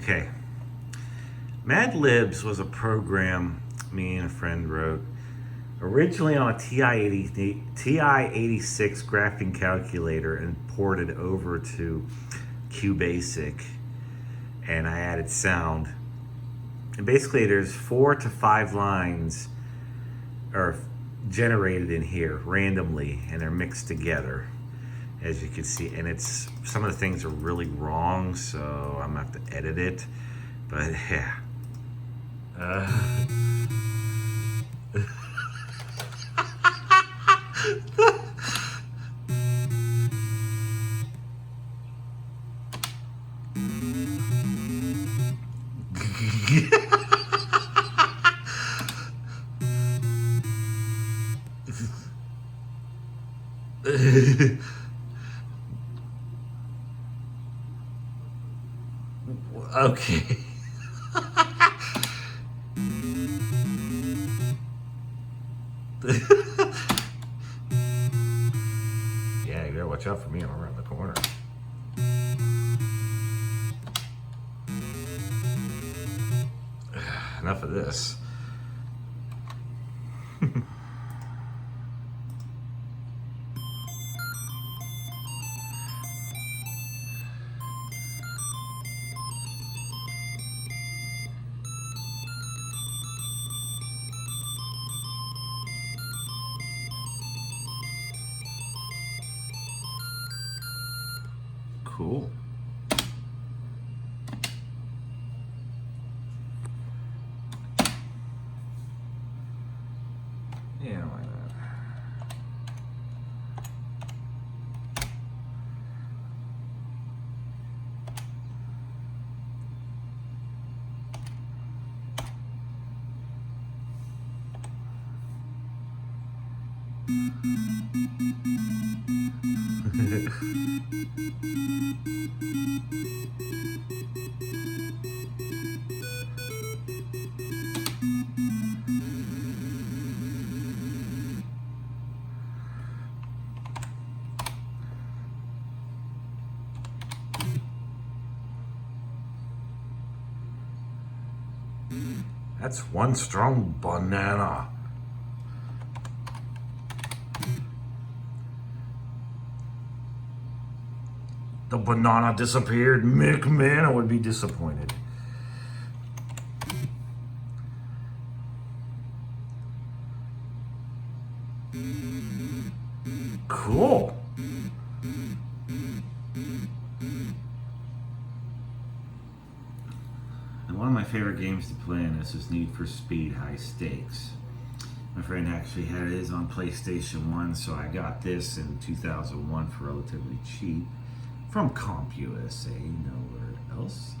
Okay. Mad Libs was a program me and a friend wrote originally on a TI-86 graphing calculator and ported over to QBasic, and I added sound. And basically there's 4 to 5 lines are generated in here randomly, and they're mixed together, as you can see. And it's, some of the things are really wrong, so I'm gonna have to edit it. But yeah. Okay. Yeah, you gotta watch out for me. I'm around the corner. Enough of this. Cool. Yeah, why not? That's one strong banana. The banana disappeared. McMahon would be disappointed. Cool. And one of my favorite games to play in this is Need for Speed High Stakes. My friend actually had his on PlayStation 1, so I got this in 2001 for relatively cheap from CompUSA, nowhere else.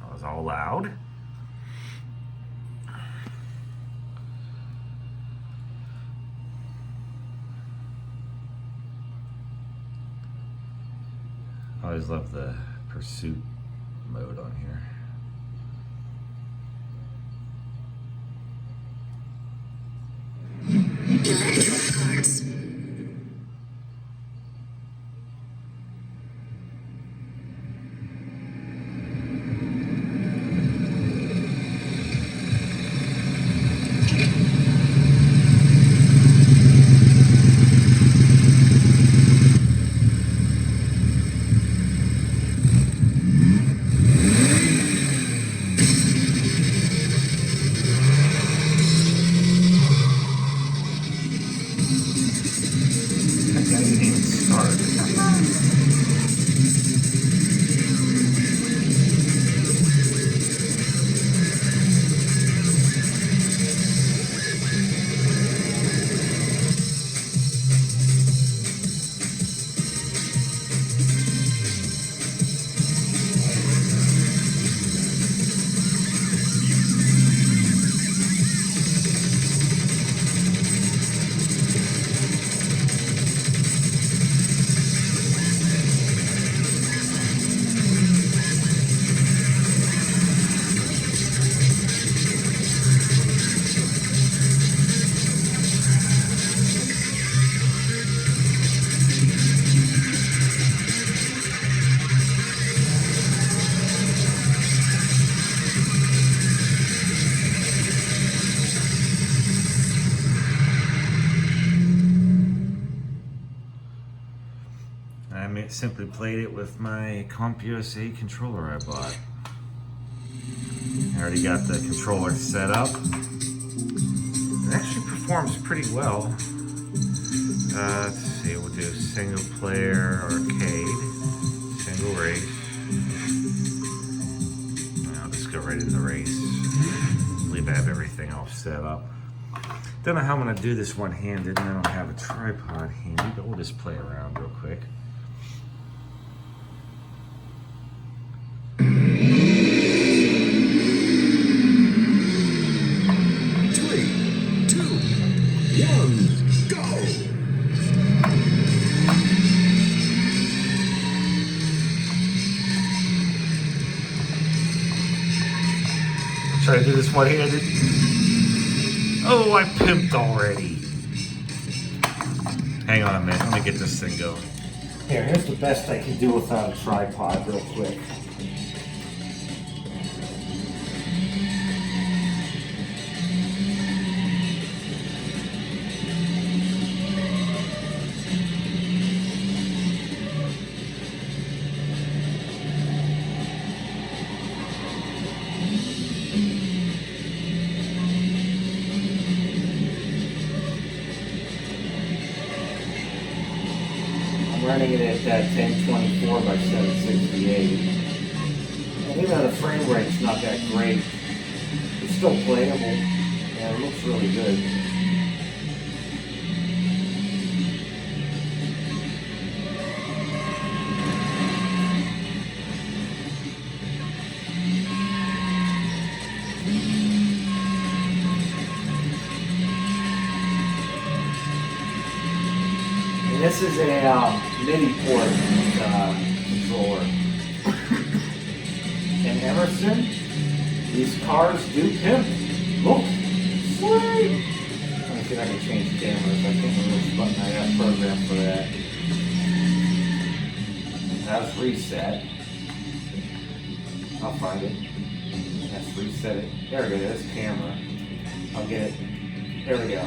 That was all loud. I always love the pursuit mode on here. simply played it with my CompUSA controller I bought. I already got the controller set up. It actually performs pretty well. Let's see, we'll do single player, arcade, single race. I'll just go right into the race. I believe I have everything all set up. Don't know how I'm gonna do this one-handed, and I don't have a tripod handy, but we'll just play around real quick. 3, 2, 1, go! Try to do this one-handed. Oh, I pimped already. Hang on a minute, let me get this thing going. Here's the best I can do without a tripod real quick. Running it at that 1024 by 768. And even though the frame rate's not that great, it's still playable, and it looks really good. And this is a MIDI port controller. And Emerson, these cars do pimp. Look, sweet! Let me see if I can change cameras. I can't remember which button I got programmed for that. That's reset. I'll find it. Let's reset it. There we go, there's camera. I'll get it. There we go.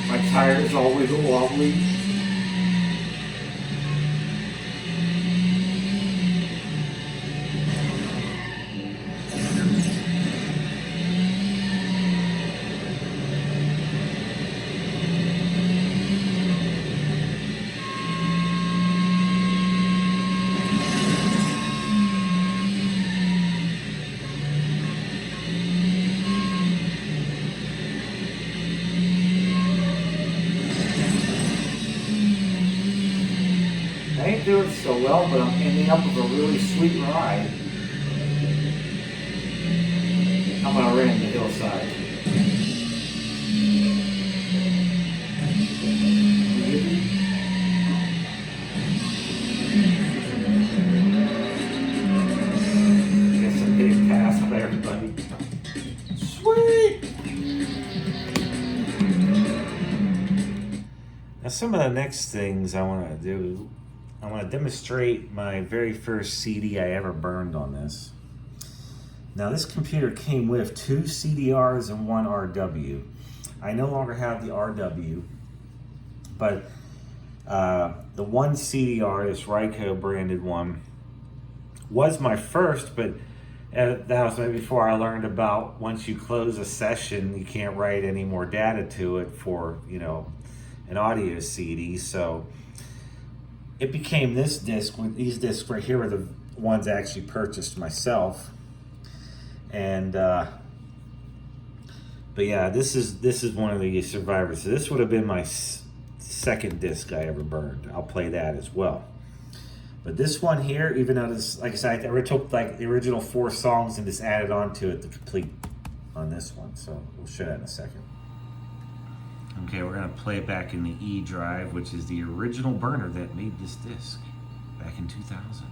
My tire is always wobbly. I ain't doing so well, but I'm ending up with a really sweet ride. I'm gonna run the hillside. Guess I'm getting passed by everybody. Sweet! Now some of the next things I want to do, I want to demonstrate my very first CD I ever burned on this. Now this computer came with 2 CDRs and 1 RW. I no longer have the RW, but the 1 CDR, this Ryko branded one, was my first, but that was maybe before I learned about once you close a session, you can't write any more data to it for, you know, an audio CD. So it became this disc. These discs right here are the ones I actually purchased myself. And but yeah, this is one of the survivors. So this would have been my second disc I ever burned. I'll play that as well. But this one here, even though this, like I said, I took like the original 4 songs and just added on to it to complete on this one. So we'll show that in a second. Okay, we're gonna play it back in the E drive, which is the original burner that made this disc back in 2000.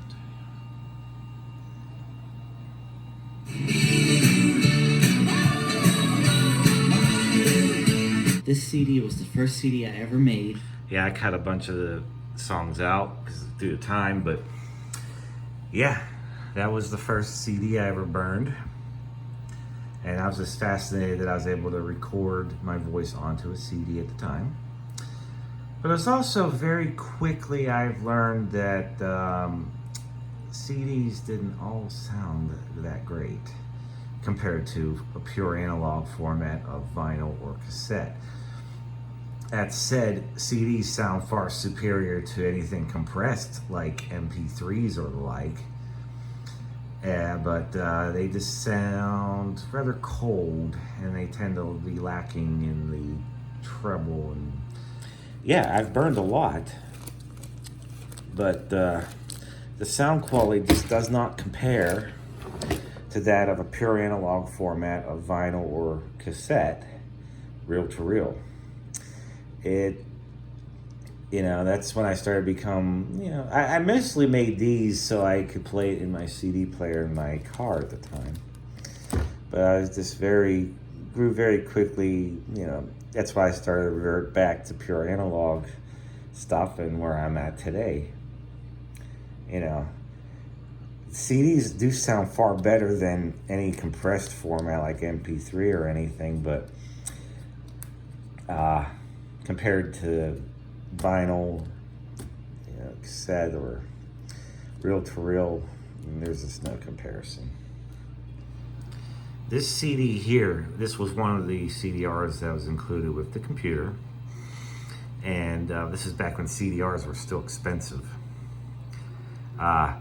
This CD was the first CD I ever made. Yeah, I cut a bunch of the songs out due to time, but yeah, that was the first CD I ever burned. And I was just fascinated that I was able to record my voice onto a CD at the time. But it's also very quickly I've learned that CDs didn't all sound that great compared to a pure analog format of vinyl or cassette. That said, CDs sound far superior to anything compressed like MP3s or the like. But they just sound rather cold, and they tend to be lacking in the treble. And yeah, I've burned a lot, but the sound quality just does not compare to that of a pure analog format of vinyl or cassette, reel to reel. That's when I started to become, I mostly made these so I could play it in my CD player in my car at the time. But I was just grew very quickly, that's why I started to revert back to pure analog stuff and where I'm at today. CDs do sound far better than any compressed format like MP3 or anything, but compared to vinyl, cassette, or reel to reel, there's just no comparison. This CD here, this was one of the CDRs that was included with the computer, and this is back when CDRs were still expensive. Go ahead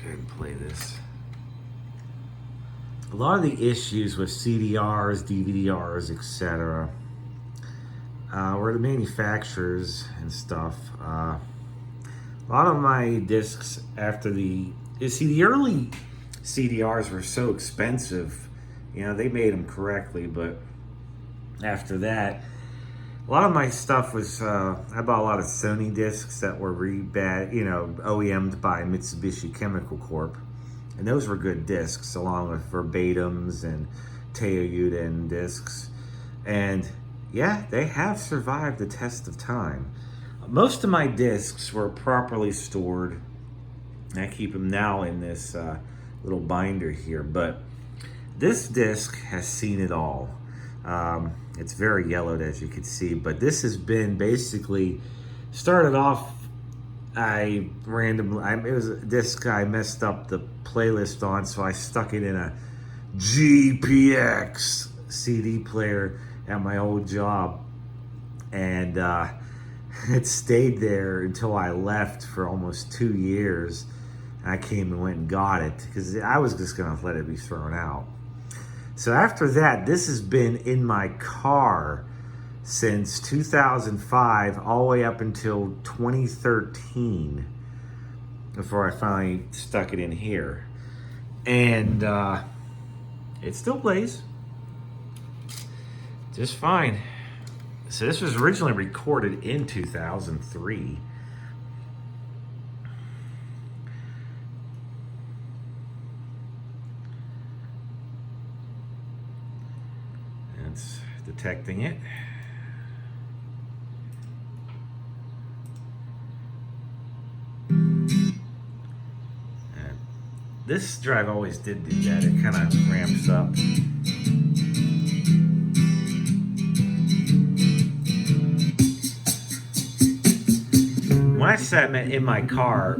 and play this. A lot of the issues with CDRs, DVDRs, etc. Were the manufacturers and stuff. A lot of my discs after the early CDRs were so expensive, they made them correctly, but after that, a lot of my stuff was, I bought a lot of Sony discs that were OEM'd by Mitsubishi Chemical Corp. And those were good discs, along with Verbatims and Teiyuden discs. And yeah, they have survived the test of time. Most of my discs were properly stored. I keep them now in this little binder here. But this disc has seen it all. It's very yellowed, as you can see. But this has been basically started off. It was a disc I messed up the playlist on, so I stuck it in a GPX CD player at my old job, and it stayed there until I left for almost 2 years. I came and went and got it because I was just gonna let it be thrown out. So after that, this has been in my car since 2005 all the way up until 2013 before I finally stuck it in here. And it still plays just fine. So this was originally recorded in 2003. It's detecting it. This drive always did do that. It kind of ramps up. When I sat in my car,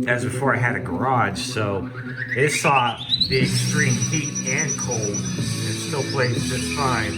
as before I had a garage, so it saw the extreme heat and cold. It still plays just fine.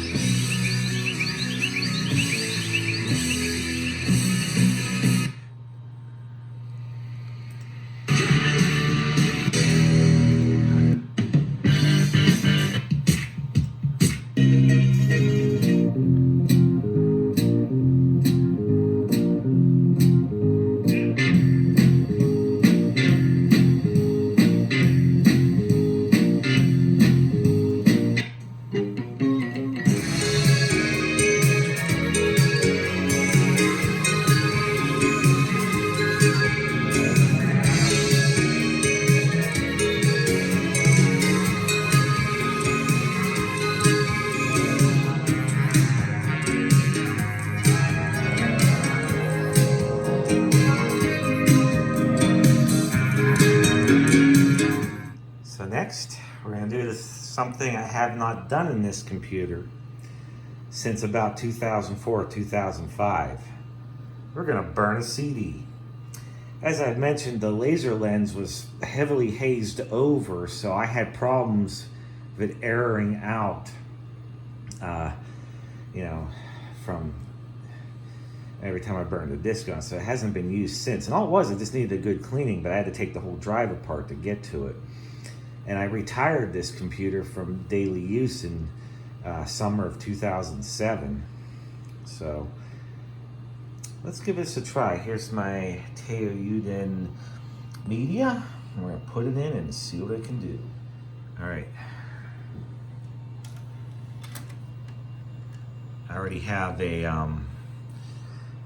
Next, we're going to do something I have not done in this computer since about 2004 or 2005. We're gonna burn a CD. As I mentioned, the laser lens was heavily hazed over, so I had problems with it erroring out, from every time I burned the disc on. So it hasn't been used since. And all it was, it just needed a good cleaning, but I had to take the whole drive apart to get to it. And I retired this computer from daily use in summer of 2007. So let's give this a try. Here's my Teoyuden media. I'm gonna put it in and see what it can do. All right. I already have a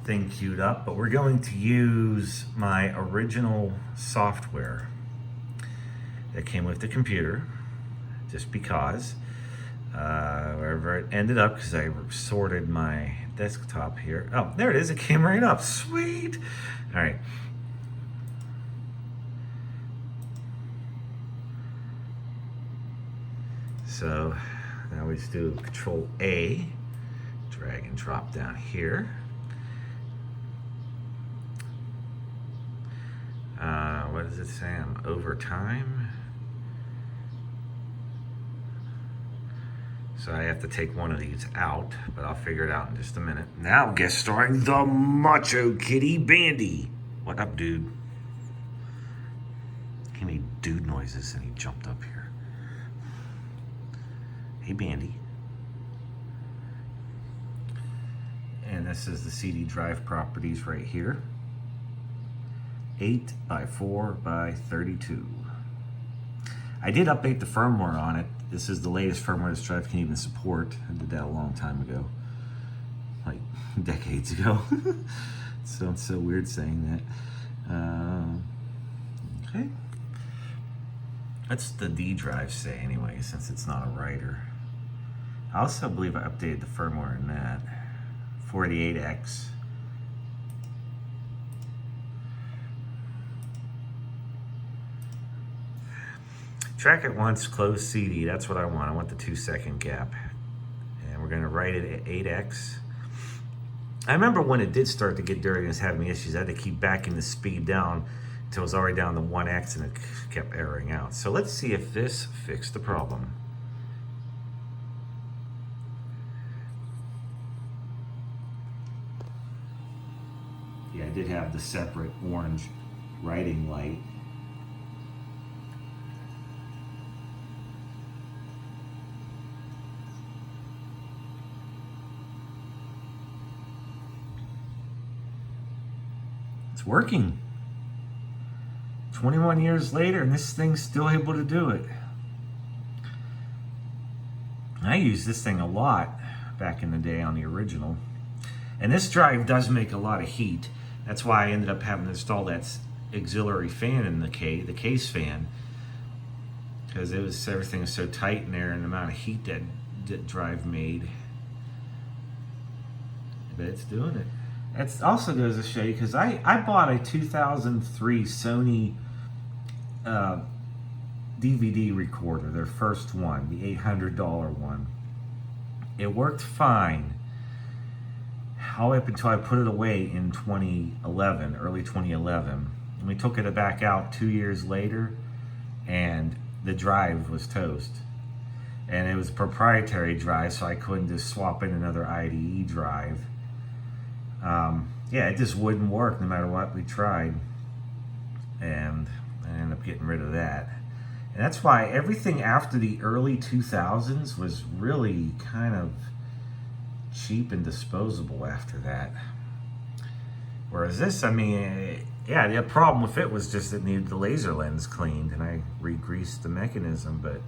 thing queued up, but we're going to use my original software that came with the computer, just because. Wherever it ended up, because I sorted my desktop here. Oh, there it is. It came right up. Sweet. All right. So now we just do Control A, drag and drop down here. What does it say? I'm over time. So I have to take one of these out, but I'll figure it out in just a minute. Now guest starring the Macho Kitty Bandy. What up, dude? He made dude noises and he jumped up here. Hey, Bandy. And this is the CD drive properties right here. 8 by 4 by 32. I did update the firmware on it. This is the latest firmware this drive can even support. I did that a long time ago, like decades ago. So it's so weird saying that. Okay. What's the D drive say anyway, since it's not a writer? I also believe I updated the firmware in that. 48X. Track at once, close CD. That's what I want. I want the 2-second gap. And we're going to write it at 8X. I remember when it did start to get dirty and was having issues, I had to keep backing the speed down until it was already down to 1X and it kept erroring out. So let's see if this fixed the problem. Yeah, I did have the separate orange writing light. It's working. 21 years later, and this thing's still able to do it. I used this thing a lot back in the day on the original. And this drive does make a lot of heat. That's why I ended up having to install that auxiliary fan in the case fan. Because everything was so tight in there and the amount of heat that drive made. But it's doing it. It also goes to show you, because I bought a 2003 Sony DVD recorder, their first one, the $800 one. It worked fine all the way up until I put it away in 2011, early 2011. And we took it back out 2 years later, and the drive was toast. And it was a proprietary drive, so I couldn't just swap in another IDE drive. Yeah, it just wouldn't work no matter what we tried. And I ended up getting rid of that. And that's why everything after the early 2000s was really kind of cheap and disposable after that. Whereas this, I mean, yeah, the problem with it was just it needed the laser lens cleaned, and I re-greased the mechanism. But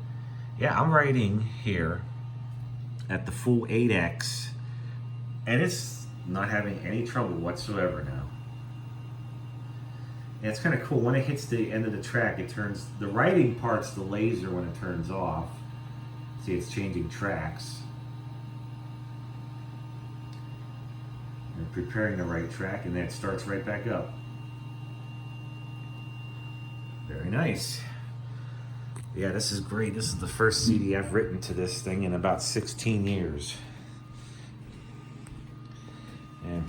yeah, I'm writing here at the full 8X, and it's not having any trouble whatsoever now. And it's kind of cool. When it hits the end of the track, it turns, the writing part's the laser when it turns off. See, it's changing tracks. And preparing the right track, and then it starts right back up. Very nice. Yeah, this is great. This is the first CD I've written to this thing in about 16 years.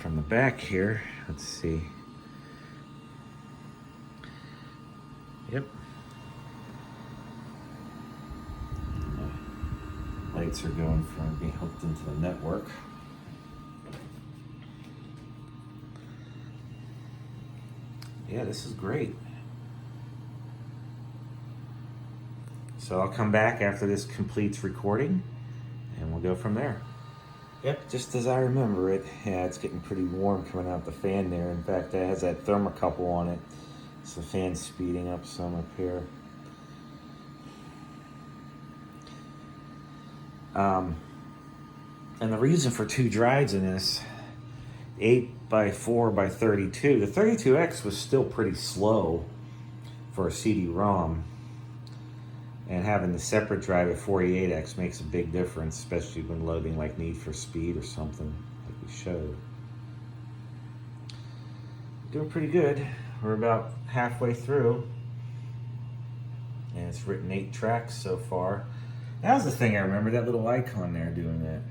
from the back here. Let's see. Yep. Lights are going from being hooked into the network. Yeah, this is great. So I'll come back after this completes recording and we'll go from there. Yep, just as I remember it. Yeah, it's getting pretty warm coming out the fan there. In fact, it has that thermocouple on it. So the fan's speeding up some up here. And the reason for 2 drives in this 8x4x32, the 32X was still pretty slow for a CD-ROM, and having the separate drive at 48X makes a big difference, especially when loading like Need for Speed or something like we showed. Doing pretty good. We're about halfway through, and it's written 8 tracks so far. That was the thing I remember, that little icon there doing that.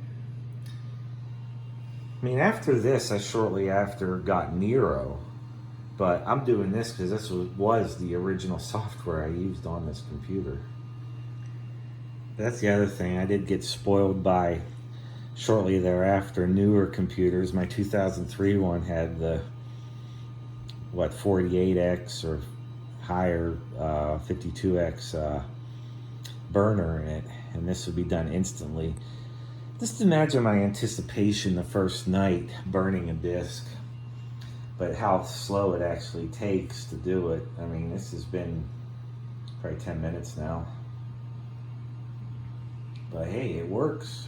I mean, after this, I shortly after got Nero, but I'm doing this because this was the original software I used on this computer. That's the other thing. I did get spoiled by, shortly thereafter, newer computers. My 2003 one had the, 48X or higher 52X burner in it, and this would be done instantly. Just imagine my anticipation the first night burning a disc, but how slow it actually takes to do it. I mean, this has been probably 10 minutes now. But hey, it works.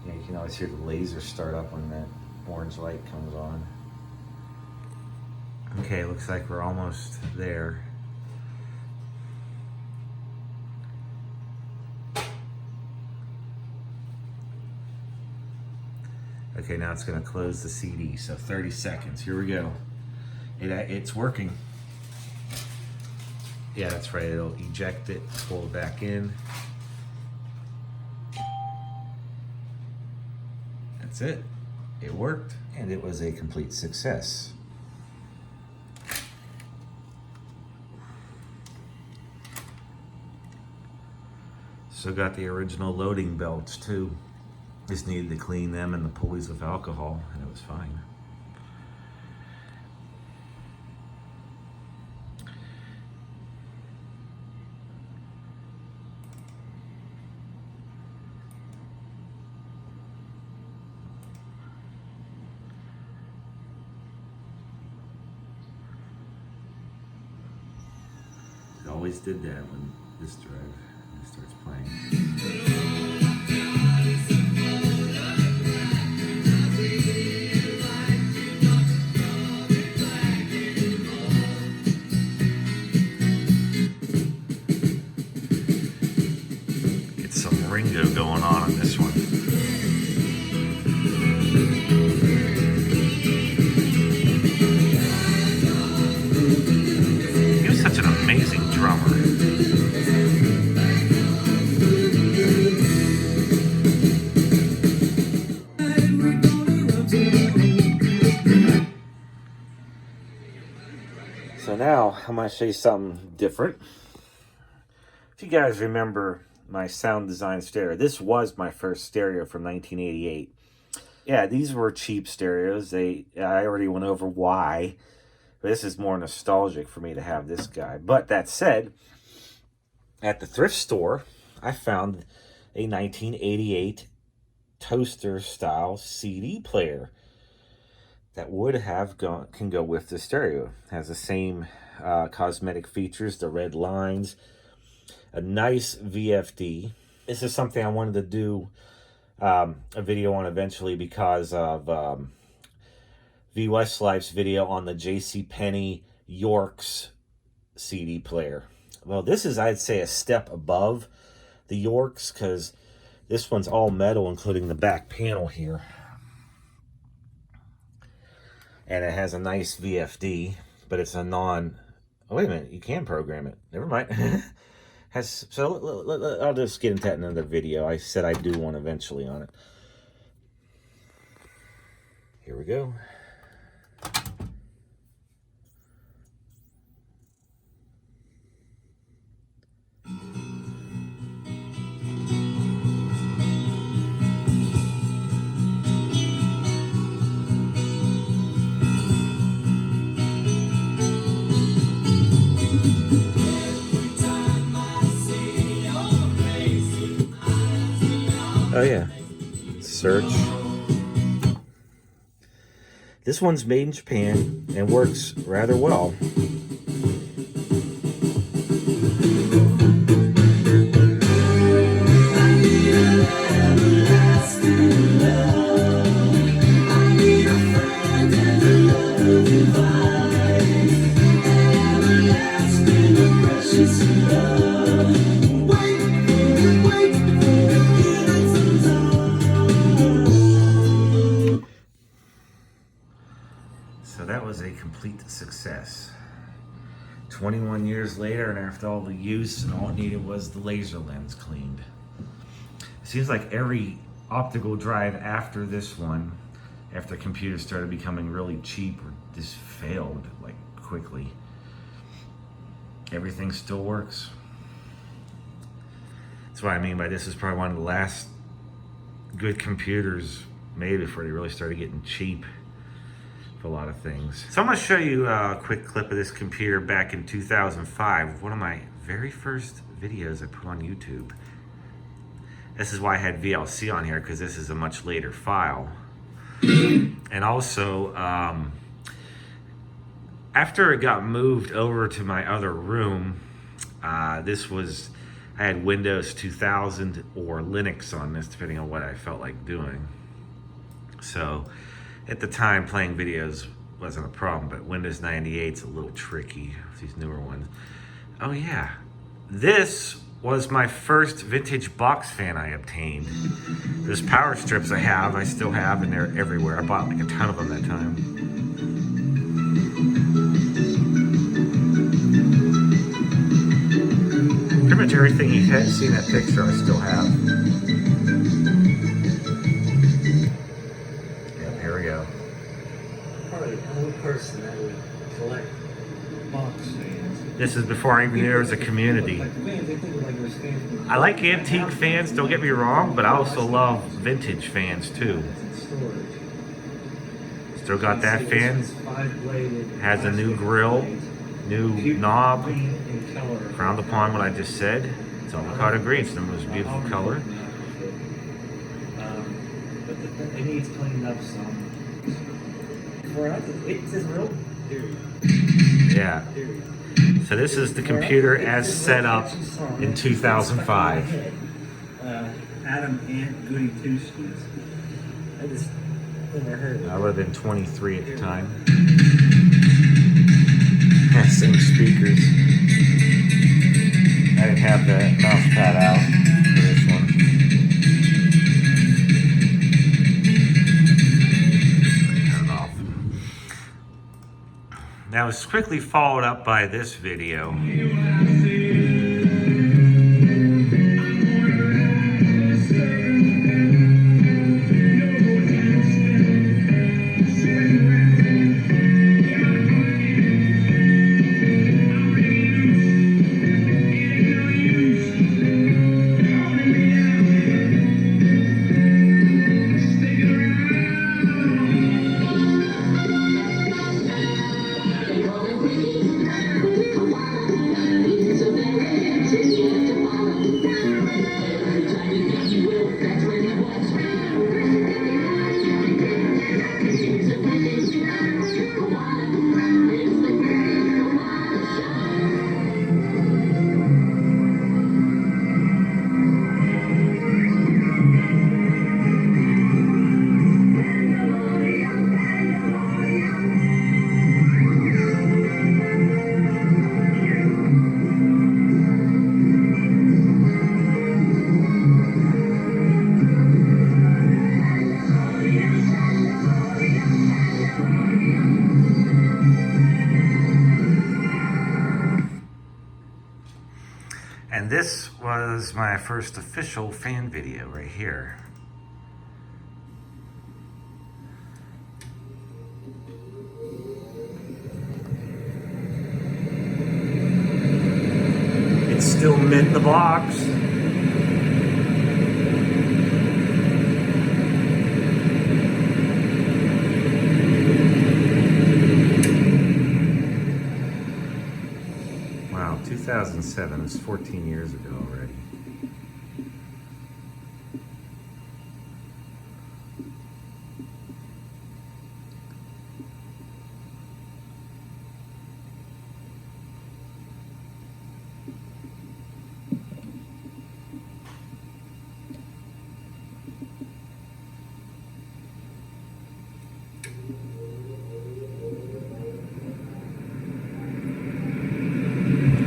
Yeah, you can always hear the laser start up when that orange light comes on. Okay, looks like we're almost there. Okay, now it's gonna close the CD, so 30 seconds, here we go. It's working. Yeah, that's right, it'll eject it, pull it back in. That's it, it worked, and it was a complete success. So got the original loading belts too. Just needed to clean them and the pulleys with alcohol, and it was fine. It always did that when this drive starts playing. Ringo going on this one. He was such an amazing drummer. So now I'm going to show you something different. If you guys remember my sound design stereo. This was my first stereo from 1988. Yeah, these were cheap stereos. I already went over why. But this is more nostalgic for me to have this guy. But that said, at the thrift store, I found a 1988 toaster style CD player that can go with the stereo. It has the same cosmetic features, the red lines, a nice VFD. This is something I wanted to do a video on eventually because of V. Westlife's video on the JCPenney Yorks CD player. Well, this is, I'd say, a step above the Yorks because this one's all metal, including the back panel here. And it has a nice VFD, but it's a oh, wait a minute, you can program it. Never mind. I'll just get into that in another video. I said I'd do one eventually on it. Here we go. Oh yeah, search. This one's made in Japan and works rather well. So that was a complete success. 21 years later, and after all the use, and all it needed was the laser lens cleaned. It seems like every optical drive after this one, after computers started becoming really cheap, or just failed like quickly. Everything still works. That's what I mean by this is probably one of the last good computers made before they really started getting cheap for a lot of things. So I'm gonna show you a quick clip of this computer back in 2005, one of my very first videos I put on YouTube. This is why I had VLC on here, because this is a much later file. And also, after it got moved over to my other room, I had Windows 2000 or Linux on this, depending on what I felt like doing. So at the time, playing videos wasn't a problem, but Windows 98's a little tricky with these newer ones. Oh yeah, this was my first vintage box fan I obtained. Those power strips I still have, and they're everywhere. I bought like a ton of them that time. Pretty much everything you had seen in that picture I still have. Yep, here we go. Probably the only person that would collect box fans. This is before I even knew there was a community. I like antique fans, don't get me wrong, but I also love vintage fans too. Still got that fan. Has a new grill, new knob. Frowned upon what I just said. It's avocado green. It's the most beautiful color. But it needs cleaned up some. For us, it's real. Yeah. So this is the computer as set up in 2005. Adam and Goody Two Shoes. I just never heard of it. I would have been 23 at the time. Has same speakers. I didn't have the mouse pad out for this one. Turn it off. Now it's quickly followed up by this video. was my first official fan video right here. It's still mint in the box. Wow, 2007, it was 14 years ago already.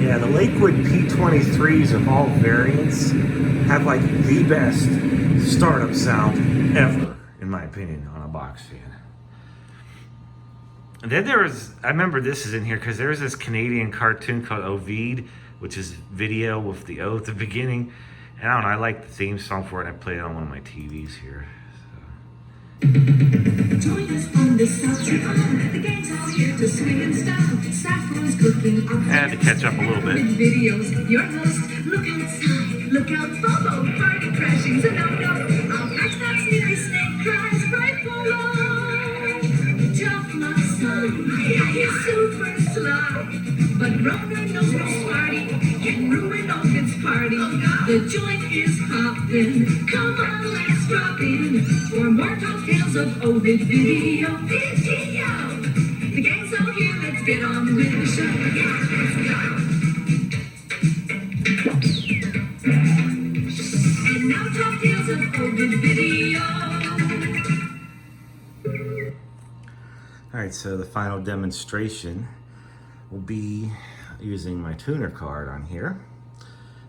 Yeah, the Lakewood P23s of all variants have like the best startup sound ever, in my opinion, on a box fan. And then there was, I remember this is in here because there's this Canadian cartoon called Ovid, which is video with the O at the beginning. And I don't know, I like the theme song for it, and I play it on one of my TVs here. Join us on this South Trip. The gang's all here to swing and style. Saffron's cooking up. I had to catch up a little bit. Videos, your host. Look outside, look out, FOMO. Party crashing's a no-no. I'll catch that sneaky snake cries right below. Tough muscle, he's super slow. But Rover knows no smarty can ruin Ovid's party. The joint is poppin'. Come on, let's drop in. For more tales of Ovid video. The gang's all here, let's get on with the show. Yeah, let's go. And now top tales of Ovid video. Alright, so the final demonstration will be using my tuner card on here.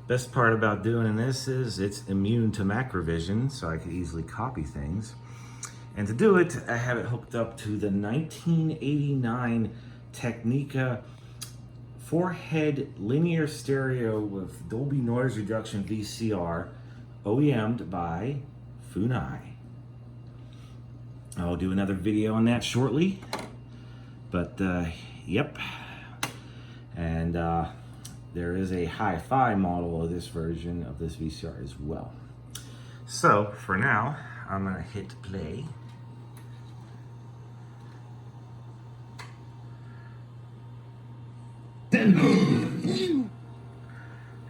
Best part about doing this is it's immune to macrovision, so I could easily copy things. And to do it, I have it hooked up to the 1989 Technica 4-head linear stereo with Dolby Noise Reduction VCR, OEM'd by Funai. I'll do another video on that shortly, but yep. And there is a hi-fi model of this version of this VCR as well. So for now, I'm gonna hit play.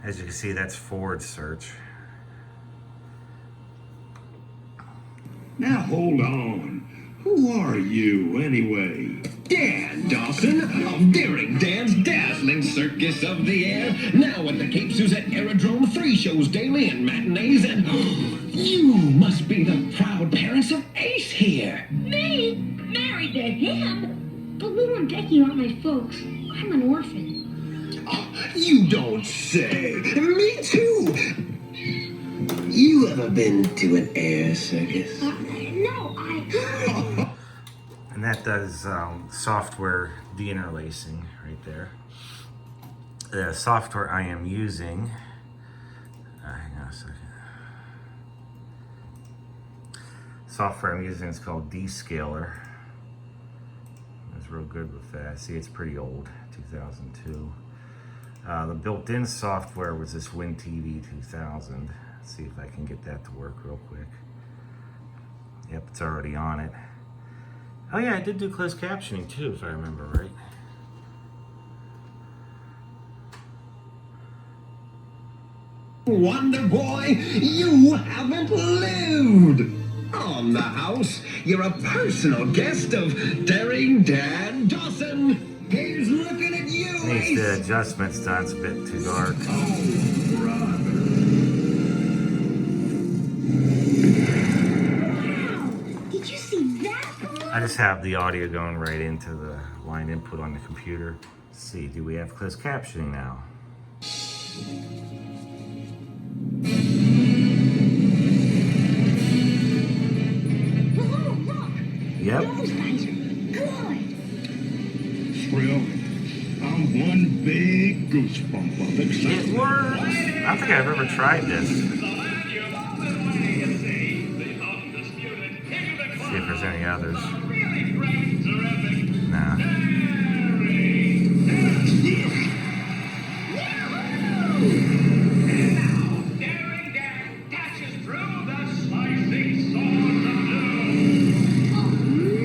As you can see, that's forward search. Now hold on. Who are you, anyway? Dan Dawson of Daring Dan's dazzling circus of the air. Now at the Cape Suzette Aerodrome, 3 shows daily and matinees, and you must be the proud parents of Ace here. Me? Married to him? But Lou and Becky aren't my folks. I'm an orphan. Oh, you don't say. Me too. You ever been to an air circus? No, I... And that does software deinterlacing right there. The software I am using, hang on a second. Software I'm using is called Descaler. It's real good with that. See, it's pretty old, 2002. The built-in software was this WinTV 2000. Let's see if I can get that to work real quick. Yep, it's already on it. Oh yeah, I did do closed captioning too, if I remember right. Wonder Boy, you haven't lived! On the house, you're a personal guest of Daring Dan Dawson. He's looking at you, Needs Ace. the adjustments done, it's a bit too dark. Did you see that? I just have the audio going right into the line input on the computer. Let's see, do we have closed captioning now? Oh, look! Yep. Those guys are good. Thrill. I'm one big big goosebump of It excitement. works. I don't think I've ever tried this. See if there's any others. Nah.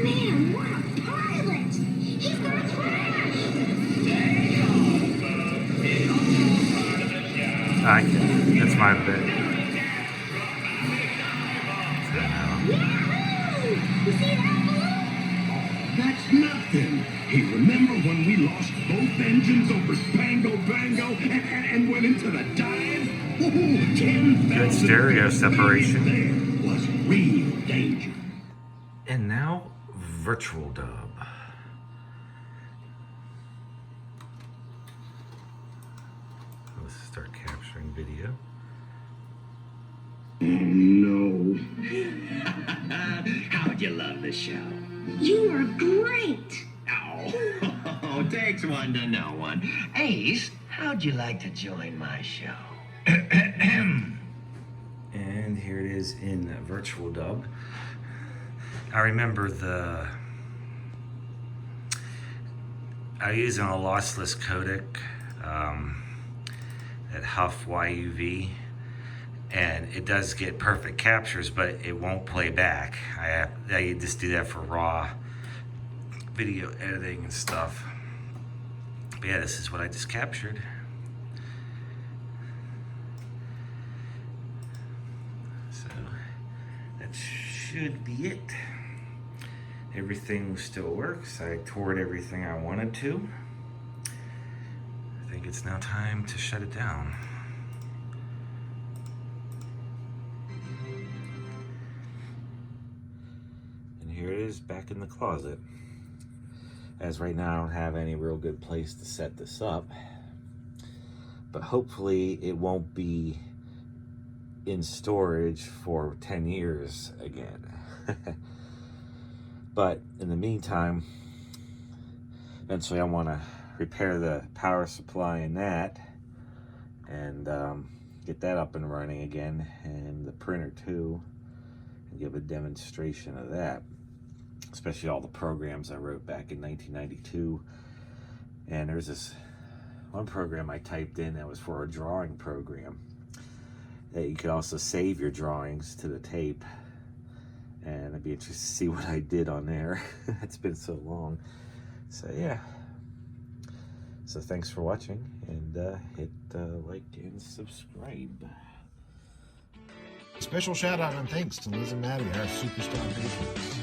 Man, what a pilot! He's gonna crash! I can. That's my bit. So now. Yahoo! You see that? That's nothing. Hey, remember when we lost both engines over Spango Bango and went into the dive? Ooh, 10,000 Good stereo separation. There was real danger. And now, virtual dub. Let's start capturing video. Oh, no. How'd you love the show? You are great! Oh, takes one to know one. Ace, how'd you like to join my show? And here it is in virtual dub. I remember I use a lossless codec at Huff YUV, and it does get perfect captures, but it won't play back. I just do that for raw video editing and stuff. But yeah, this is what I just captured. So that should be it. Everything still works. I toured everything I wanted to. I think it's now time to shut it down. And here it is back in the closet. As right now I don't have any real good place to set this up. But hopefully it won't be in storage for 10 years again. But in the meantime, eventually I want to repair the power supply in that and get that up and running again, and the printer too, and give a demonstration of that, especially all the programs I wrote back in 1992. And there's this one program I typed in that was for a drawing program that you could also save your drawings to the tape. And I'd be interested to see what I did on there. It's been so long. So yeah. So thanks for watching, and hit like and subscribe. Special shout out and thanks to Liz and Maddie, our superstar patrons.